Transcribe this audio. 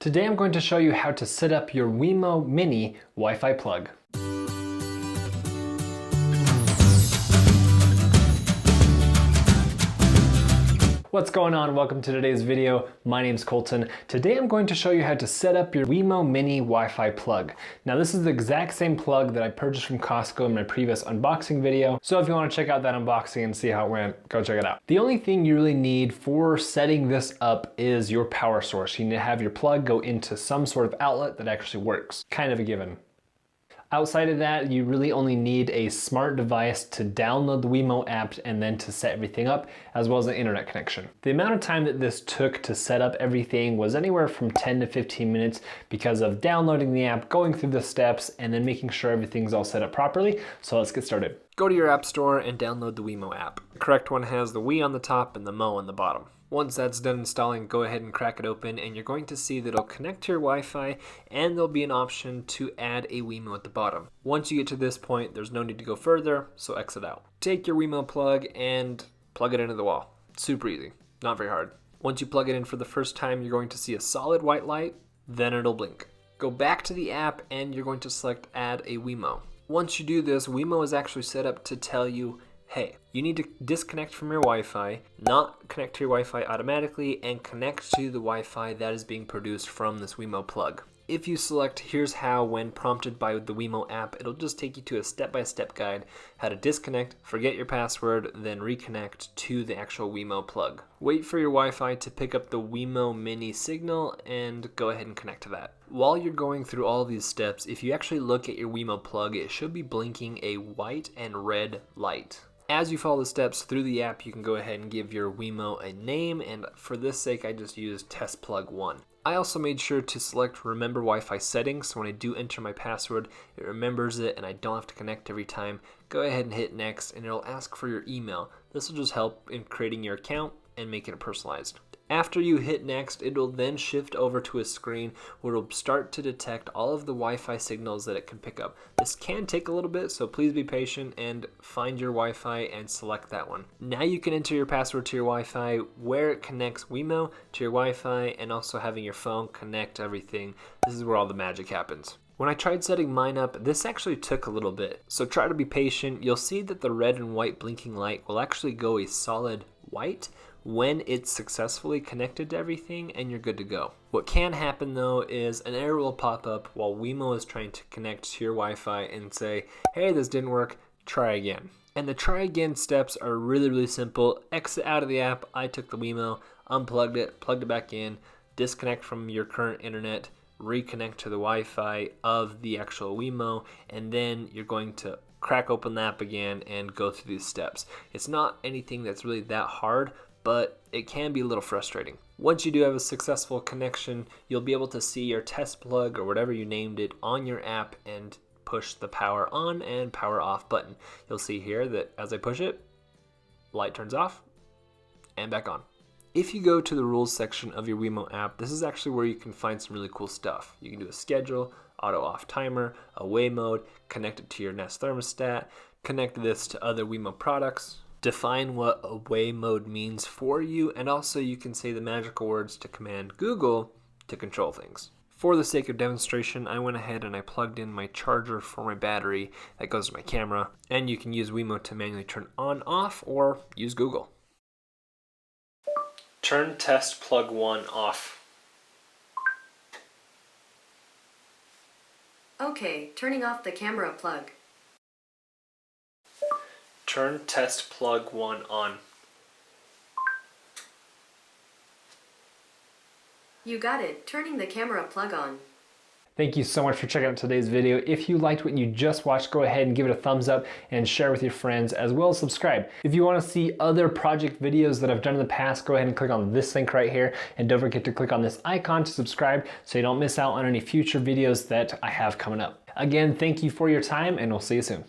Today I'm going to show you how to set up your Wemo Mini Wi-Fi plug. What's going on? Welcome to today's video. My name's Colton. Today I'm going to show you how to set up your Wemo Mini Wi-Fi plug. Now this is the exact same plug that I purchased from Costco in my previous unboxing video. So if you want to check out that unboxing and see how it went, go check it out. The only thing you really need for setting this up is your power source. You need to have your plug go into some sort of outlet that actually works. Kind of a given. Outside of that, you really only need a smart device to download the Wemo app and then to set everything up, as well as an internet connection. The amount of time that this took to set up everything was anywhere from 10 to 15 minutes because of downloading the app, going through the steps, and then making sure everything's all set up properly. So let's get started. Go to your app store and download the Wemo app. The correct one has the Wii on the top and the Mo on the bottom. Once that's done installing, go ahead and crack it open and you're going to see that it'll connect to your Wi-Fi and there'll be an option to add a Wemo at the bottom. Once you get to this point, there's no need to go further, so exit out. Take your Wemo plug and plug it into the wall. Super easy, not very hard. Once you plug it in for the first time, you're going to see a solid white light, then it'll blink. Go back to the app and you're going to select Add a Wemo. Once you do this, Wemo is actually set up to tell you, hey, you need to disconnect from your Wi-Fi, not connect to your Wi-Fi automatically, and connect to the Wi-Fi that is being produced from this Wemo plug. If you select here's how when prompted by the Wemo app, it'll just take you to a step-by-step guide how to disconnect, forget your password, then reconnect to the actual Wemo plug. Wait for your Wi-Fi to pick up the Wemo Mini signal and go ahead and connect to that. While you're going through all these steps, if you actually look at your Wemo plug, it should be blinking a white and red light. As you follow the steps through the app, you can go ahead and give your Wemo a name, and for this sake, I just used test plug 1. I also made sure to select remember Wi-Fi settings, so when I do enter my password, it remembers it and I don't have to connect every time. Go ahead and hit next, and it'll ask for your email. This will just help in creating your account and making it personalized. After you hit next, it will then shift over to a screen where it will start to detect all of the Wi-Fi signals that it can pick up. This can take a little bit, so please be patient and find your Wi-Fi and select that one. Now you can enter your password to your Wi-Fi where it connects Wemo to your Wi-Fi and also having your phone connect everything. This is where all the magic happens. When I tried setting mine up, this actually took a little bit, so try to be patient. You'll see that the red and white blinking light will actually go a solid white when it's successfully connected to everything and you're good to go. What can happen though is an error will pop up while Wemo is trying to connect to your Wi-Fi and say, hey, this didn't work, try again. And the try again steps are really simple. Exit out of the app. I took the Wemo, unplugged it, plugged it back in, disconnect from your current internet, reconnect to the Wi-Fi of the actual Wemo, and then you're going to crack open the app again and go through these steps. It's not anything that's really that hard, but it can be a little frustrating. Once you do have a successful connection, you'll be able to see your test plug or whatever you named it on your app and push the power on and power off button. You'll see here that as I push it, light turns off and back on. If you go to the rules section of your Wemo app, this is actually where you can find some really cool stuff. You can do a schedule, auto off timer, away mode, connect it to your Nest thermostat, connect this to other Wemo products, define what away mode means for you, and also you can say the magical words to command Google to control things. For the sake of demonstration, I went ahead and I plugged in my charger for my battery that goes to my camera, and you can use Wemo to manually turn on, off, or use Google. Turn test plug 1 off. Okay, turning off the camera plug. Turn test plug 1 on. You got it, turning the camera plug on. Thank you so much for checking out today's video. If you liked what you just watched, go ahead and give it a thumbs up and share with your friends, as well as subscribe. If you want to see other project videos that I've done in the past, go ahead and click on this link right here, and don't forget to click on this icon to subscribe so you don't miss out on any future videos that I have coming up. Again, thank you for your time, and we'll see you soon.